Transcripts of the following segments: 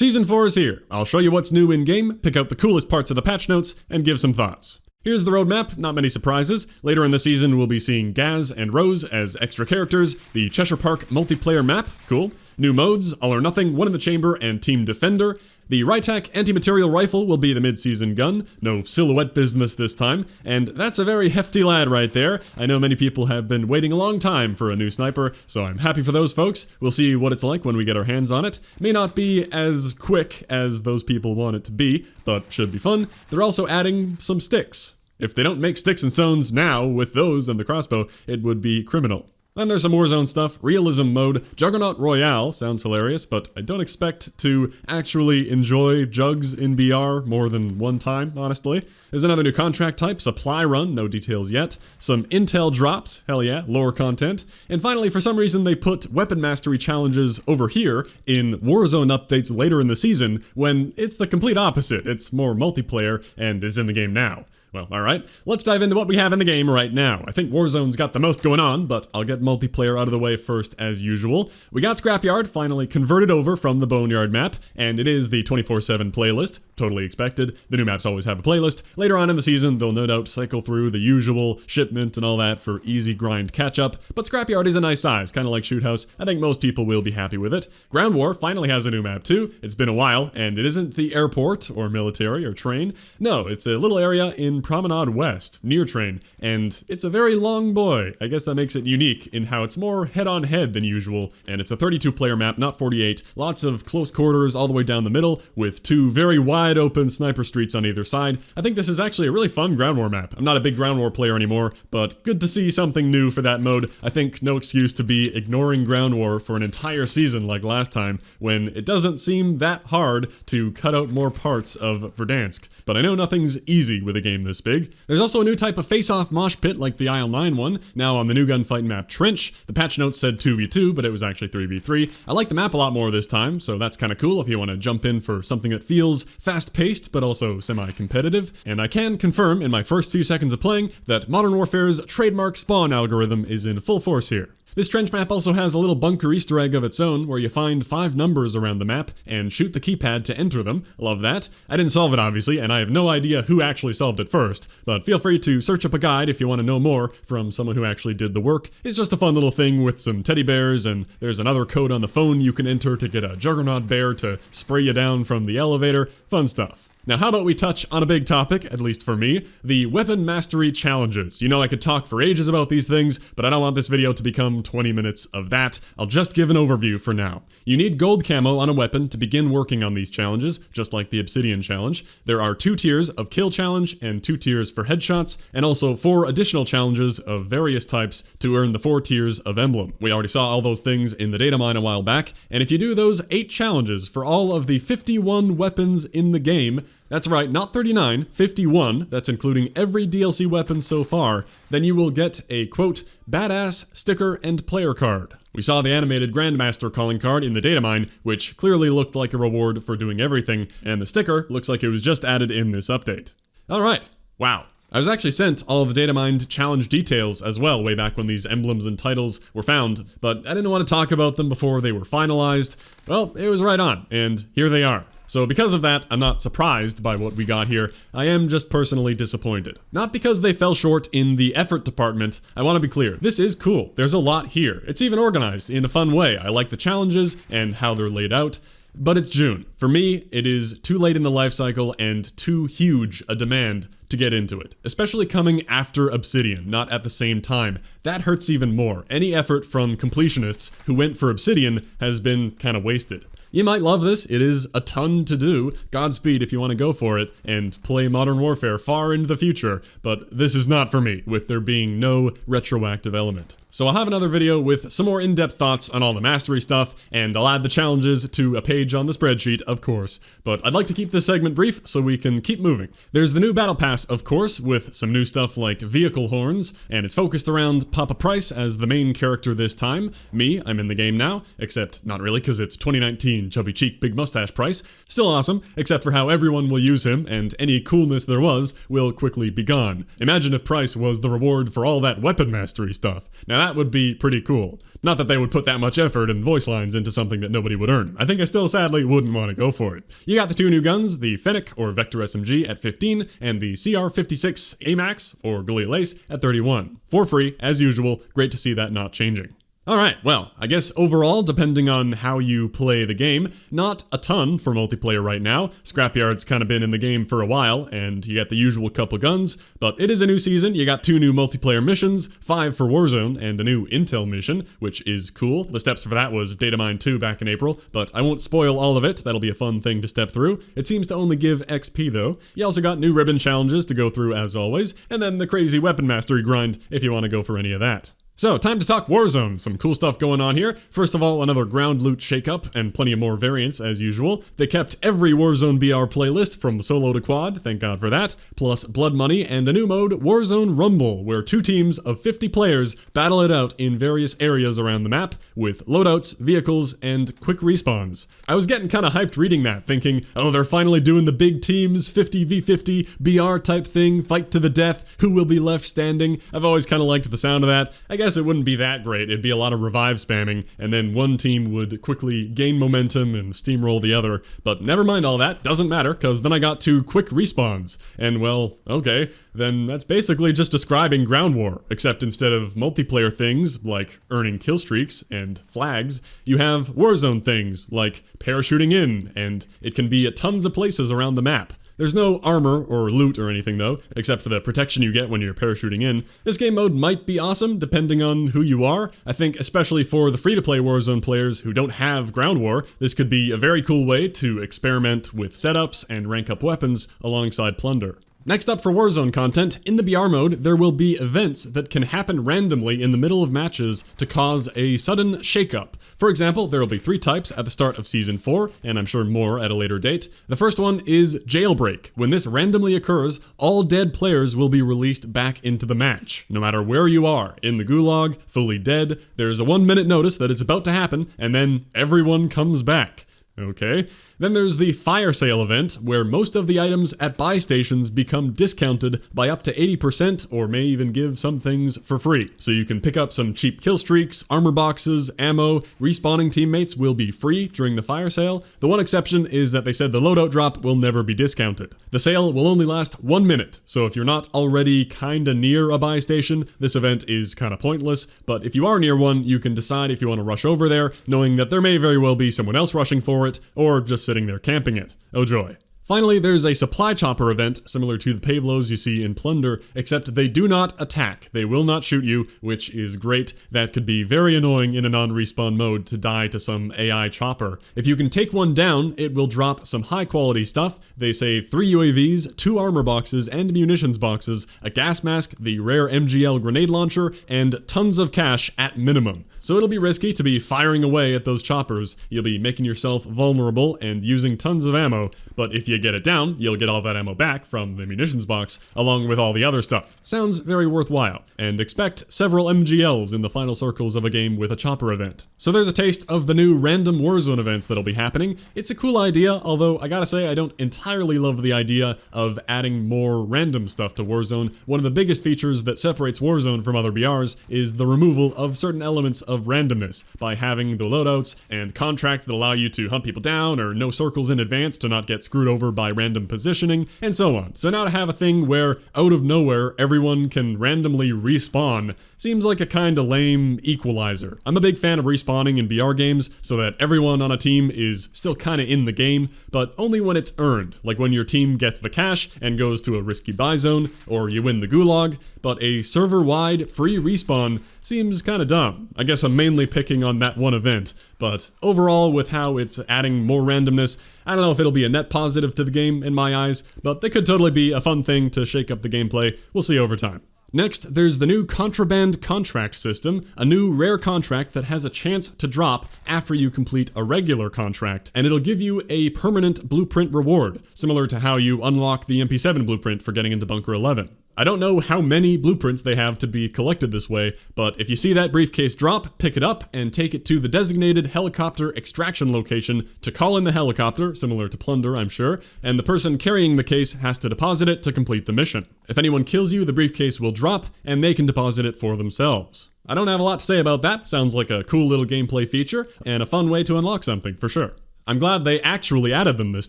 Season 4 is here. I'll show you what's new in-game, pick out the coolest parts of the patch notes, and give some thoughts. Here's the roadmap, not many surprises. Later in the season, we'll be seeing Gaz and Rose as extra characters, the Cheshire Park multiplayer map, cool. New modes, All or Nothing, One in the Chamber, and Team Defender. The Rytac anti-material rifle will be the mid-season gun, no silhouette business this time, and that's a very hefty lad right there. I know many people have been waiting a long time for a new sniper, so I'm happy for those folks. We'll see what it's like when we get our hands on it. May not be as quick as those people want it to be, but should be fun. They're also adding some sticks. If they don't make sticks and stones now with those and the crossbow, it would be criminal. Then there's some Warzone stuff, realism mode, Juggernaut Royale, sounds hilarious, but I don't expect to actually enjoy Jugs in BR more than one time, honestly. There's another new contract type, Supply Run, no details yet. Some intel drops, hell yeah, lore content. And finally, for some reason, they put weapon mastery challenges over here in Warzone updates later in the season, when it's the complete opposite. It's more multiplayer and is in the game now. Well, alright, let's dive into what we have in the game right now. I think Warzone's got the most going on, but I'll get multiplayer out of the way first as usual. We got Scrapyard finally converted over from the Boneyard map, and it is the 24/7 playlist. Totally expected. The new maps always have a playlist. Later on in the season, they'll no doubt cycle through the usual shipment and all that for easy grind catch-up, but Scrapyard is a nice size, kind of like Shoot House. I think most people will be happy with it. Ground War finally has a new map too. It's been a while, and it isn't the airport, or military, or train. No, it's a little area in Promenade West, near train, and it's a very long boy. I guess that makes it unique in how it's more head-on-head than usual, and it's a 32-player map, not 48. Lots of close quarters all the way down the middle, with two very wide-open sniper streets on either side. I think this is actually a really fun Ground War map. I'm not a big Ground War player anymore, but good to see something new for that mode. I think no excuse to be ignoring Ground War for an entire season like last time, when it doesn't seem that hard to cut out more parts of Verdansk. But I know nothing's easy with a game this big. There's also a new type of face-off mosh pit like the Isle 9 one, now on the new gunfight map Trench. The patch notes said 2v2, but it was actually 3v3. I like the map a lot more this time, so that's kind of cool if you want to jump in for something that feels fast-paced, but also semi-competitive. And I can confirm in my first few seconds of playing that Modern Warfare's trademark spawn algorithm is in full force here. This trench map also has a little bunker Easter egg of its own where you find 5 numbers around the map and shoot the keypad to enter them. Love that. I didn't solve it obviously, and I have no idea who actually solved it first, but feel free to search up a guide if you want to know more from someone who actually did the work. It's just a fun little thing with some teddy bears, and there's another code on the phone you can enter to get a Juggernaut bear to spray you down from the elevator. Fun stuff. Now how about we touch on a big topic, at least for me, the weapon mastery challenges. You know I could talk for ages about these things, but I don't want this video to become 20 minutes of that. I'll just give an overview for now. You need gold camo on a weapon to begin working on these challenges, just like the Obsidian challenge. There are 2 tiers of kill challenge and 2 tiers for headshots, and also 4 additional challenges of various types to earn the 4 tiers of emblem. We already saw all those things in the data mine a while back, and if you do those 8 challenges for all of the 51 weapons in the game, that's right, not 39, 51, that's including every DLC weapon so far, then you will get a, quote, badass sticker and player card. We saw the animated Grandmaster calling card in the data mine, which clearly looked like a reward for doing everything, and the sticker looks like it was just added in this update. Alright, wow. I was actually sent all of the data mined challenge details as well way back when these emblems and titles were found, but I didn't want to talk about them before they were finalized. Well, it was right on, and here they are. So because of that, I'm not surprised by what we got here. I am just personally disappointed. Not because they fell short in the effort department. I want to be clear, this is cool. There's a lot here. It's even organized in a fun way. I like the challenges and how they're laid out. But it's June. For me, it is too late in the life cycle and too huge a demand to get into it. Especially coming after Obsidian, not at the same time. That hurts even more. Any effort from completionists who went for Obsidian has been kind of wasted. You might love this, it is a ton to do. Godspeed if you want to go for it and play Modern Warfare far into the future, but this is not for me, with there being no retroactive element. So I'll have another video with some more in-depth thoughts on all the mastery stuff, and I'll add the challenges to a page on the spreadsheet, of course. But I'd like to keep this segment brief so we can keep moving. There's the new Battle Pass, of course, with some new stuff like vehicle horns, and it's focused around Papa Price as the main character this time. Me, I'm in the game now, except not really because it's 2019 chubby cheek big mustache Price. Still awesome, except for how everyone will use him, and any coolness there was will quickly be gone. Imagine if Price was the reward for all that weapon mastery stuff. Now that would be pretty cool. Not that they would put that much effort and voice lines into something that nobody would earn. I think I still sadly wouldn't want to go for it. You got the two new guns, the Fennec or Vector SMG at 15 and the CR56 AMAX or Galil Ace at 31. For free, as usual. Great to see that not changing. Alright, well, I guess overall, depending on how you play the game, not a ton for multiplayer right now. Scrapyard's kind of been in the game for a while, and you got the usual couple guns, but it is a new season. You got 2 new multiplayer missions, 5 for Warzone, and a new Intel mission, which is cool. The steps for that was Datamine 2 back in April, but I won't spoil all of it. That'll be a fun thing to step through. It seems to only give XP though. You also got new ribbon challenges to go through as always, and then the crazy weapon mastery grind if you want to go for any of that. So, time to talk Warzone. Some cool stuff going on here. First of all, another ground loot shakeup, and plenty of more variants as usual. They kept every Warzone BR playlist from solo to quad, thank God for that, plus blood money, and a new mode, Warzone Rumble, where 2 teams of 50 players battle it out in various areas around the map, with loadouts, vehicles, and quick respawns. I was getting kinda hyped reading that, thinking, oh, they're finally doing the big teams, 50v50, BR type thing, fight to the death, who will be left standing? I've always kinda liked the sound of that. I guess it wouldn't be that great. It'd be a lot of revive spamming, and then one team would quickly gain momentum and steamroll the other. But never mind all that, doesn't matter, because then I got 2 quick respawns. And well, okay, then that's basically just describing ground war, except instead of multiplayer things like earning kill streaks and flags, you have Warzone things like parachuting in, and it can be at tons of places around the map. There's no armor or loot or anything though, except for the protection you get when you're parachuting in. This game mode might be awesome depending on who you are. I think especially for the free-to-play Warzone players who don't have ground war, this could be a very cool way to experiment with setups and rank up weapons alongside plunder. Next up for Warzone content, in the BR mode, there will be events that can happen randomly in the middle of matches to cause a sudden shakeup. For example, there will be 3 types at the start of Season 4, and I'm sure more at a later date. The first one is Jailbreak. When this randomly occurs, all dead players will be released back into the match. No matter where you are, in the gulag, fully dead, there's a 1-minute notice that it's about to happen, and then everyone comes back. Okay. Then there's the fire sale event, where most of the items at buy stations become discounted by up to 80% or may even give some things for free. So you can pick up some cheap kill streaks, armor boxes, ammo, respawning teammates will be free during the fire sale. The one exception is that they said the loadout drop will never be discounted. The sale will only last 1 minute, so if you're not already kinda near a buy station, this event is kinda pointless, but if you are near one, you can decide if you want to rush over there, knowing that there may very well be someone else rushing for it, or just sitting there camping it. Oh joy. Finally, there's a supply chopper event, similar to the Pavlos you see in Plunder, except they do not attack. They will not shoot you, which is great. That could be very annoying in a non-respawn mode to die to some AI chopper. If you can take one down, it will drop some high-quality stuff. They say 3 UAVs, 2 armor boxes and munitions boxes, a gas mask, the rare MGL grenade launcher, and tons of cash at minimum. So it'll be risky to be firing away at those choppers. You'll be making yourself vulnerable and using tons of ammo, but if you get it down, you'll get all that ammo back from the munitions box, along with all the other stuff. Sounds very worthwhile, and expect several MGLs in the final circles of a game with a chopper event. So there's a taste of the new random Warzone events that'll be happening. It's a cool idea, although I gotta say I don't entirely love the idea of adding more random stuff to Warzone. One of the biggest features that separates Warzone from other BRs is the removal of certain elements of randomness by having the loadouts and contracts that allow you to hunt people down or know circles in advance to not get screwed over by random positioning, and so on. So now to have a thing where, out of nowhere, everyone can randomly respawn seems like a kinda lame equalizer. I'm a big fan of respawning in BR games so that everyone on a team is still kinda in the game, but only when it's earned, like when your team gets the cash and goes to a risky buy zone, or you win the gulag, but a server-wide free respawn seems kinda dumb. I guess I'm mainly picking on that one event, but overall with how it's adding more randomness, I don't know if it'll be a net positive to the game in my eyes, but they could totally be a fun thing to shake up the gameplay. We'll see over time. Next, there's the new Contraband Contract system, a new rare contract that has a chance to drop after you complete a regular contract, and it'll give you a permanent blueprint reward, similar to how you unlock the MP7 blueprint for getting into Bunker 11. I don't know how many blueprints they have to be collected this way, but if you see that briefcase drop, pick it up and take it to the designated helicopter extraction location to call in the helicopter, similar to Plunder, I'm sure, and the person carrying the case has to deposit it to complete the mission. If anyone kills you, the briefcase will drop, and they can deposit it for themselves. I don't have a lot to say about that. Sounds like a cool little gameplay feature and a fun way to unlock something for sure. I'm glad they actually added them this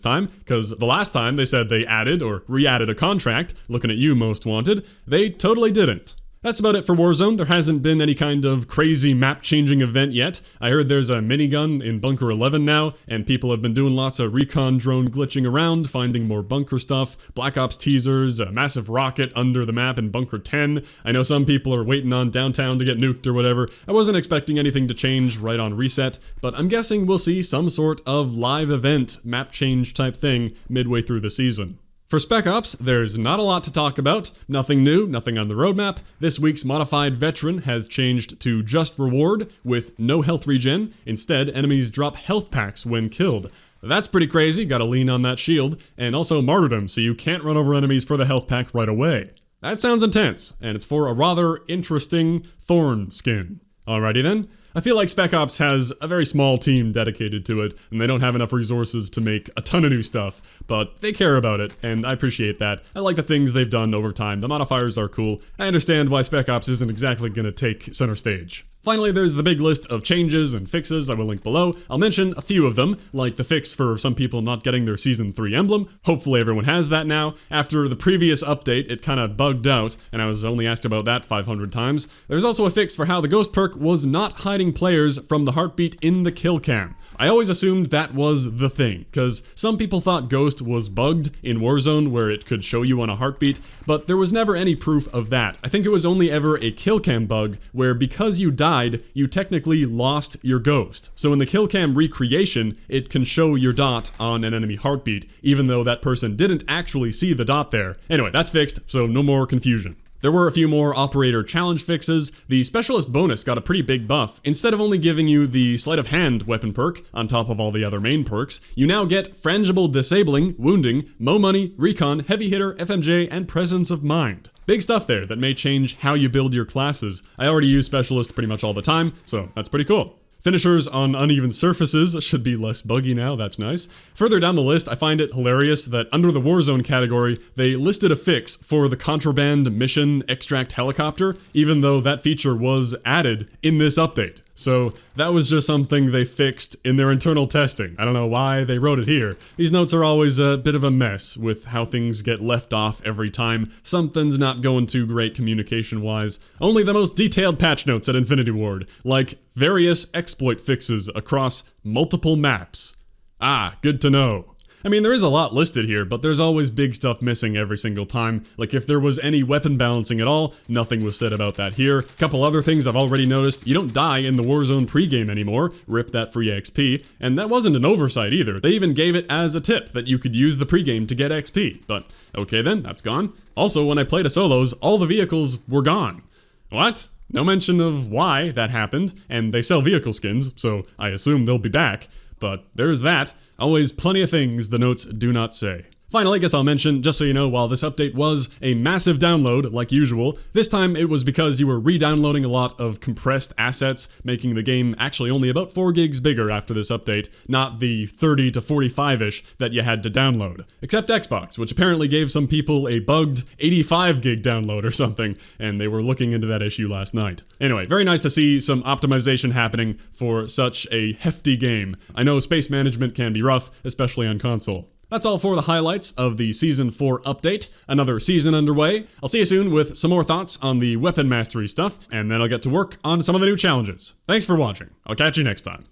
time, because the last time they said they added or re-added a contract, looking at you Most Wanted, they totally didn't. That's about it for Warzone. There hasn't been any kind of crazy map-changing event yet. I heard there's a minigun in Bunker 11 now, and people have been doing lots of recon drone glitching around, finding more bunker stuff, Black Ops teasers, a massive rocket under the map in Bunker 10. I know some people are waiting on downtown to get nuked or whatever. I wasn't expecting anything to change right on reset, but I'm guessing we'll see some sort of live event, map change type thing midway through the season. For Spec Ops, there's not a lot to talk about, nothing new, nothing on the roadmap. This week's modified veteran has changed to just reward with no health regen. Instead, enemies drop health packs when killed. That's pretty crazy, gotta lean on that shield, and also martyrdom, so you can't run over enemies for the health pack right away. That sounds intense, and it's for a rather interesting Thorn skin. Alrighty then. I feel like Spec Ops has a very small team dedicated to it, and they don't have enough resources to make a ton of new stuff, but they care about it, and I appreciate that. I like the things they've done over time. The modifiers are cool. I understand why Spec Ops isn't exactly gonna take center stage. Finally, there's the big list of changes and fixes I will link below. I'll mention a few of them, like the fix for some people not getting their Season 3 emblem. Hopefully everyone has that now. After the previous update, it kinda bugged out, and I was only asked about that 500 times. There's also a fix for how the Ghost perk was not hiding players from the heartbeat in the kill cam. I always assumed that was the thing, because some people thought Ghost was bugged in Warzone where it could show you on a heartbeat, but there was never any proof of that. I think it was only ever a kill cam bug where because you died, you technically lost your Ghost. So in the kill cam recreation, it can show your dot on an enemy heartbeat, even though that person didn't actually see the dot there. Anyway, that's fixed, so no more confusion. There were a few more operator challenge fixes. The specialist bonus got a pretty big buff. Instead of only giving you the sleight of hand weapon perk on top of all the other main perks, you now get frangible disabling, wounding, mo money, recon, heavy hitter, FMJ, and presence of mind. Big stuff there that may change how you build your classes. I already use specialist pretty much all the time, so that's pretty cool. Finishers on uneven surfaces should be less buggy now, that's nice. Further down the list, I find it hilarious that under the Warzone category, they listed a fix for the contraband mission extract helicopter, even though that feature was added in this update. So that was just something they fixed in their internal testing. I don't know why they wrote it here. These notes are always a bit of a mess with how things get left off every time something's not going too great communication-wise. Only the most detailed patch notes at Infinity Ward, like various exploit fixes across multiple maps. Ah, good to know. I mean, there is a lot listed here, but there's always big stuff missing every single time. Like if there was any weapon balancing at all, nothing was said about that here. Couple other things I've already noticed. You don't die in the Warzone pregame anymore. Rip that free XP. And that wasn't an oversight either. They even gave it as a tip that you could use the pregame to get XP. But okay then, that's gone. Also, when I played a solos, all the vehicles were gone. What? No mention of why that happened, and they sell vehicle skins, so I assume they'll be back. But there's that. Always plenty of things the notes do not say. Finally, I guess I'll mention, just so you know, while this update was a massive download, like usual, this time it was because you were re-downloading a lot of compressed assets, making the game actually only about 4 gigs bigger after this update, not the 30 to 45-ish that you had to download. Except Xbox, which apparently gave some people a bugged 85 gig download or something, and they were looking into that issue last night. Anyway, very nice to see some optimization happening for such a hefty game. I know space management can be rough, especially on console. That's all for the highlights of the Season 4 update. Another season underway. I'll see you soon with some more thoughts on the weapon mastery stuff, and then I'll get to work on some of the new challenges. Thanks for watching. I'll catch you next time.